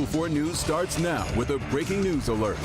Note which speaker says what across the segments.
Speaker 1: Local 4 News starts now with a breaking news alert.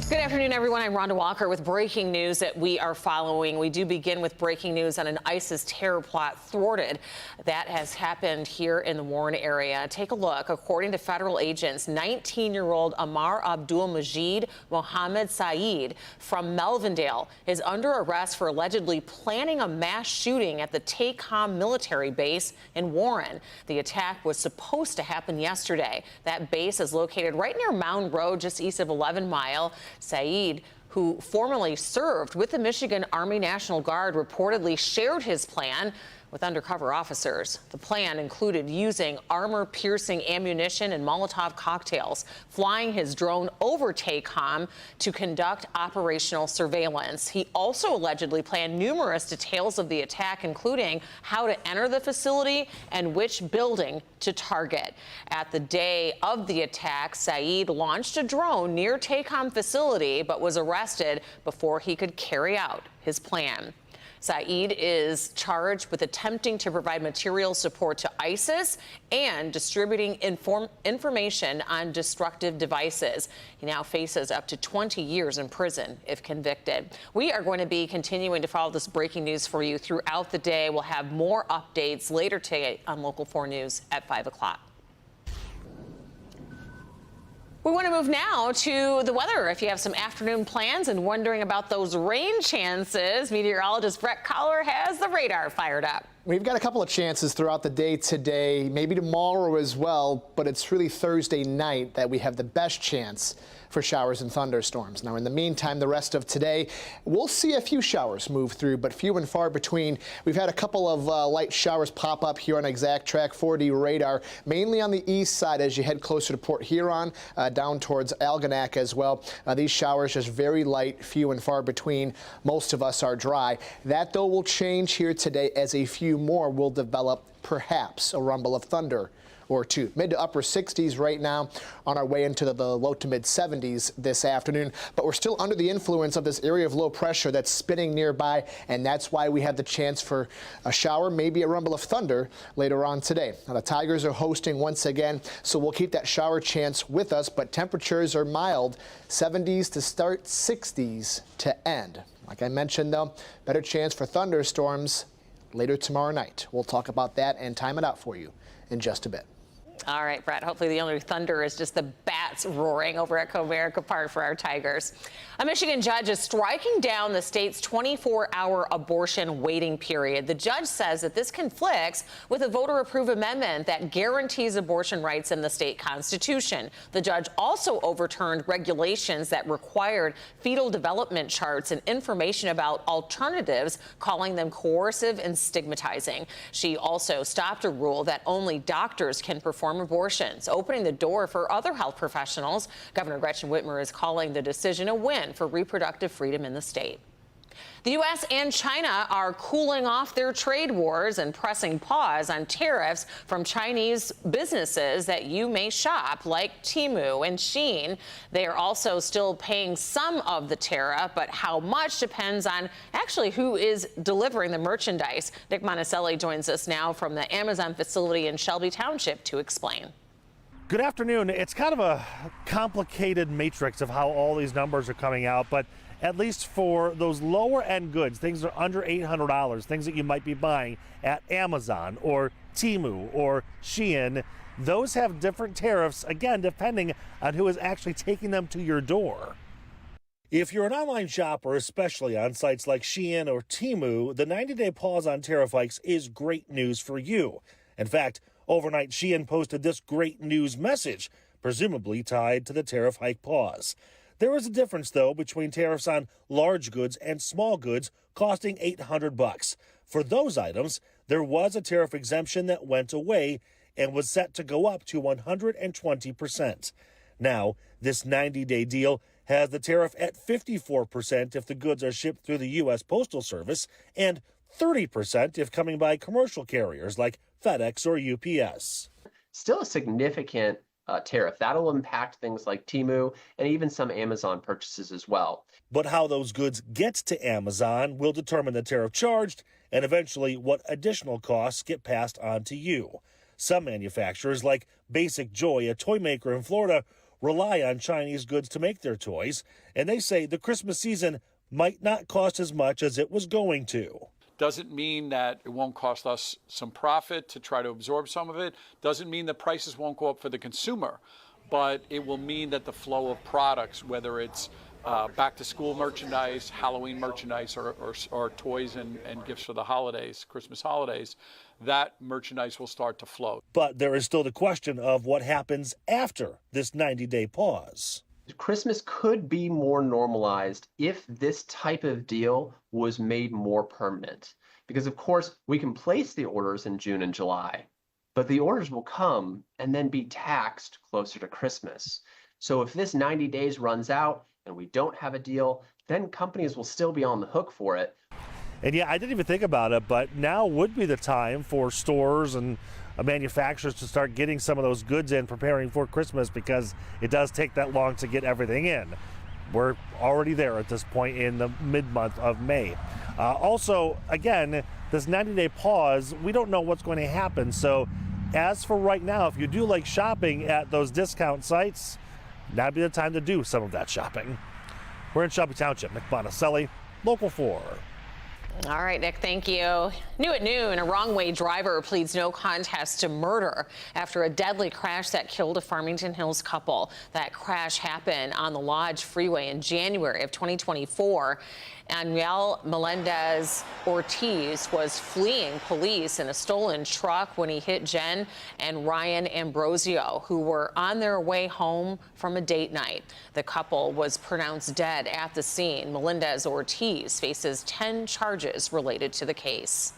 Speaker 2: Good afternoon, everyone. I'm Rhonda Walker with breaking news that we are following. We do begin with breaking news on an ISIS terror plot, Thwarted. That has happened here in the Warren area. Take a look. According to federal agents, 19-year-old Amar Abdul Majid Mohammed Saeed from Melvindale is under arrest for allegedly planning a mass shooting at the TACOM military base in Warren. The attack was supposed to happen yesterday. That base is located right near Mound Road, just east of 11 Mile. Saeed, who formerly served with the Michigan Army National Guard, reportedly shared his plan with undercover officers. The plan included using armor-piercing ammunition and Molotov cocktails, flying his drone over TACOM to conduct operational surveillance. He also allegedly planned numerous details of the attack, including how to enter the facility and which building to target. At the day of the attack, Saeed launched a drone near TACOM facility, but was arrested before he could carry out his plan. Saeed is charged with attempting to provide material support to ISIS and distributing information on destructive devices. He now faces up to 20 years in prison if convicted. We are going to be continuing to follow this breaking news for you throughout the day. We'll have more updates later today on Local 4 News at 5 o'clock. We want to move now to the weather. If you have some afternoon plans and wondering about those rain chances, meteorologist Brett Collar has the radar fired up.
Speaker 3: We've got a couple of chances throughout the day today, maybe tomorrow as well, but it's really Thursday night that we have the best chance for showers and thunderstorms. Now, in the meantime, the rest of today, we'll see a few showers move through, but few and far between. We've had a couple of light showers pop up here on Exact Track 4D radar, mainly on the east side as you head closer to Port Huron, down towards Algonac as well. These showers just very light, few and far between. Most of us are dry. That, though, will change here today as a few more will develop, perhaps a rumble of thunder or two. Mid to upper 60s right now, on our way into the low to mid 70s this afternoon. But we're still under the influence of this area of low pressure that's spinning nearby, and that's why we have the chance for a shower, maybe a rumble of thunder later on today. Now, the Tigers are hosting once again, so we'll keep that shower chance with us, but temperatures are mild, 70s to start, 60s to end. Like I mentioned, though, better chance for thunderstorms later tomorrow night. We'll talk about that and time it out for you in just a bit.
Speaker 2: All right, Brett, hopefully the only thunder is just the bats roaring over at Comerica Park for our Tigers. A Michigan judge is striking down the state's 24-hour abortion waiting period. The judge says that this conflicts with a voter-approved amendment that guarantees abortion rights in the state constitution. The judge also overturned regulations that required fetal development charts and information about alternatives, calling them coercive and stigmatizing. She also stopped a rule that only doctors can perform abortions, opening the door for other health professionals. Governor Gretchen Whitmer is calling the decision a win for reproductive freedom in the state. The U.S. and China are cooling off their trade wars and pressing pause on tariffs from Chinese businesses that you may shop, like Temu and Shein. They are also still paying some of the tariff, but how much depends on actually who is delivering the merchandise. Nick Monticelli joins us now from the Amazon facility in Shelby Township to explain.
Speaker 4: Good afternoon. It's kind of a complicated matrix of how all these numbers are coming out, but at least for those lower end goods, things that are under $800, things that you might be buying at Amazon or Temu or Shein, those have different tariffs, again, depending on who is actually taking them to your door. If you're an online shopper, especially on sites like Shein or Temu, the 90-day pause on tariff hikes is great news for you. In fact, overnight, Shein posted this great news message, presumably tied to the tariff hike pause. There is a difference, though, between tariffs on large goods and small goods costing $800. For those items, there was a tariff exemption that went away and was set to go up to 120%. Now, this 90-day deal has the tariff at 54% if the goods are shipped through the U.S. Postal Service and 30% if coming by commercial carriers like FedEx or UPS.
Speaker 5: Still a significant tariff. That'll impact things like Temu and even some Amazon purchases as well.
Speaker 4: But how those goods get to Amazon will determine the tariff charged and eventually what additional costs get passed on to you. Some manufacturers, like Basic Joy, a toy maker in Florida, rely on Chinese goods to make their toys, and they say the Christmas season might not cost as much as it was going to.
Speaker 6: Doesn't mean that it won't cost us some profit to try to absorb some of it. Doesn't mean the prices won't go up for the consumer, but it will mean that the flow of products, whether it's back to school merchandise, Halloween merchandise, or toys and gifts for the holidays, Christmas holidays, that merchandise will start to flow.
Speaker 4: But there is still the question of what happens after this 90-day pause.
Speaker 5: Christmas could be more normalized if this type of deal was made more permanent. Because of course, we can place the orders in June and July, but the orders will come and then be taxed closer to Christmas. So if this 90 days runs out and we don't have a deal, then companies will still be on the hook for it.
Speaker 4: And yeah, I didn't even think about it, but now would be the time for stores and manufacturers to start getting some of those goods in, preparing for Christmas, because it does take that long to get everything in. We're already there at this point in the mid-month of May. Also, again, this 90-day pause, we don't know what's going to happen. So as for right now, if you do like shopping at those discount sites, now'd be the time to do some of that shopping. We're in Shelby Township. Nick Bonicelli, Local 4.
Speaker 2: All right, Nick, thank you. New at noon, a wrong-way driver pleads no contest to murder after a deadly crash that killed a Farmington Hills couple. That crash happened on the Lodge Freeway in January of 2024. Anuel Melendez Ortiz was fleeing police in a stolen truck when he hit Jen and Ryan Ambrosio, who were on their way home from a date night. The couple was pronounced dead at the scene. Melendez Ortiz faces 10 charges related to the case.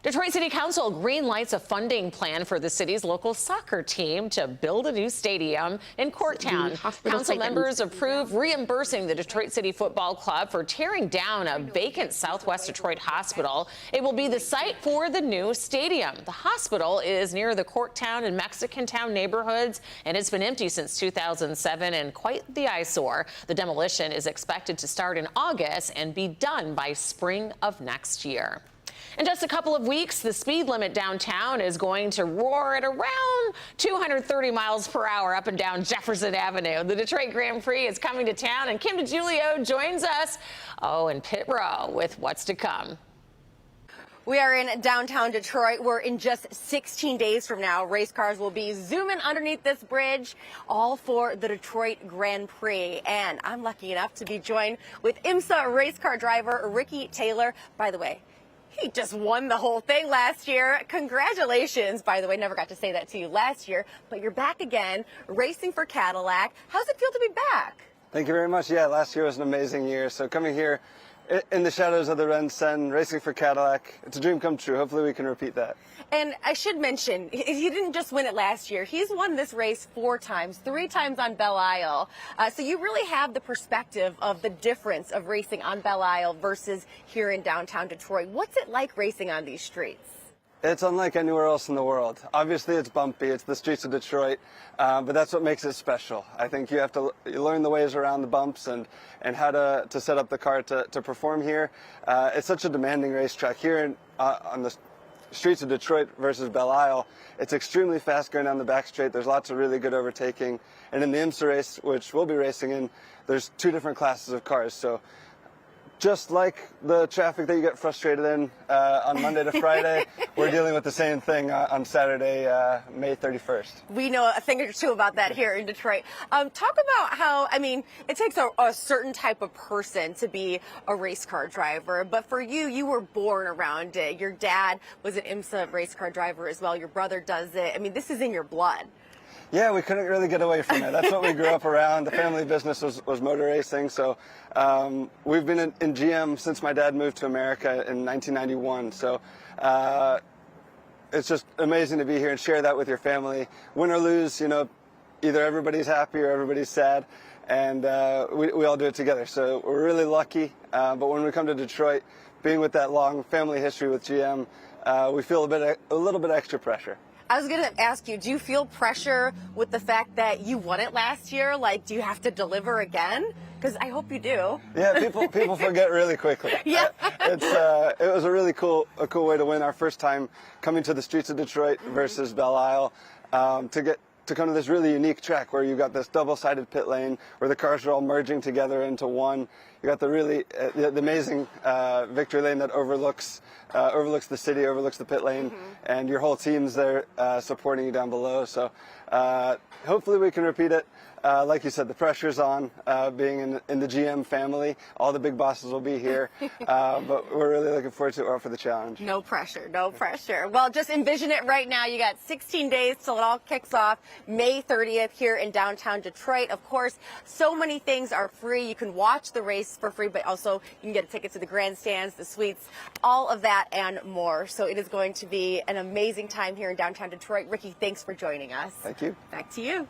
Speaker 2: Detroit City Council green lights a funding plan for the city's local soccer team to build a new stadium in Corktown. Council members approve reimbursing the Detroit City Football Club for tearing down a vacant Southwest Detroit hospital. It will be the site for the new stadium. The hospital is near the Corktown and Mexican Town neighborhoods, and it's been empty since 2007 and quite the eyesore. The demolition is expected to start in August and be done by spring of next year. In just a couple of weeks, the speed limit downtown is going to roar at around 230 miles per hour up and down Jefferson Avenue. The Detroit Grand Prix is coming to town, and Kim DeGiulio joins us, in pit row with what's to come.
Speaker 7: We are in downtown Detroit, where in just 16 days from now, race cars will be zooming underneath this bridge, all for the Detroit Grand Prix. And I'm lucky enough to be joined with IMSA race car driver Ricky Taylor. By the way, he just won the whole thing last year. Congratulations. By the way, never got to say that to you last year, but you're back again, racing for Cadillac. How's it feel to be back?
Speaker 8: Thank you very much. Yeah, last year was an amazing year. So coming here in the shadows of the Ren Sen, racing for Cadillac, it's a dream come true. Hopefully we can repeat that.
Speaker 7: And I should mention, he didn't just win it last year. He's won this race 4 times, 3 times on Belle Isle. So you really have the perspective of the difference of racing on Belle Isle versus here in downtown Detroit. What's it like racing on these streets?
Speaker 8: It's unlike anywhere else in the world. Obviously, it's bumpy. It's the streets of Detroit, but that's what makes it special. I think you have to learn the ways around the bumps and how to set up the car to perform here. It's such a demanding racetrack here on the streets of Detroit versus Belle Isle. It's extremely fast going down the back straight. There's lots of really good overtaking. And in the IMSA race, which we'll be racing in, there's 2 different classes of cars. So just like the traffic that you get frustrated in on Monday to Friday, we're dealing with the same thing on Saturday, May 31st.
Speaker 7: We know a thing or two about that here in Detroit. Talk about how, it takes a certain type of person to be a race car driver, but for you, you were born around it. Your dad was an IMSA race car driver as well. Your brother does it. This is in your blood.
Speaker 8: Yeah, we couldn't really get away from it. That's what we grew up around. The family business was motor racing. So we've been in GM since my dad moved to America in 1991. So it's just amazing to be here and share that with your family. Win or lose, either everybody's happy or everybody's sad. And we all do it together. So we're really lucky. But when we come to Detroit, being with that long family history with GM, we feel a little bit extra pressure.
Speaker 7: I was going to ask you, do you feel pressure with the fact that you won it last year? Do you have to deliver again? Because I hope you do.
Speaker 8: Yeah, people forget really quickly.
Speaker 7: Yeah.
Speaker 8: It was a really cool way to win our first time coming to the streets of Detroit versus Belle Isle, to come to this really unique track where you got this double-sided pit lane where the cars are all merging together into one. You got the really the amazing victory lane that overlooks the city, overlooks the pit lane, and your whole team's there supporting you down below. So hopefully we can repeat it. Like you said, the pressure's on, being in the GM family. All the big bosses will be here, but we're really looking forward to it for the challenge.
Speaker 7: No pressure, no pressure. Well, just envision it right now. You got 16 days till it all kicks off, May 30th here in downtown Detroit. Of course, so many things are free. You can watch the race for free, but also you can get a ticket to the grandstands, the suites, all of that and more. So it is going to be an amazing time here in downtown Detroit. Ricky, thanks for joining us.
Speaker 8: Thank you.
Speaker 7: Back to you.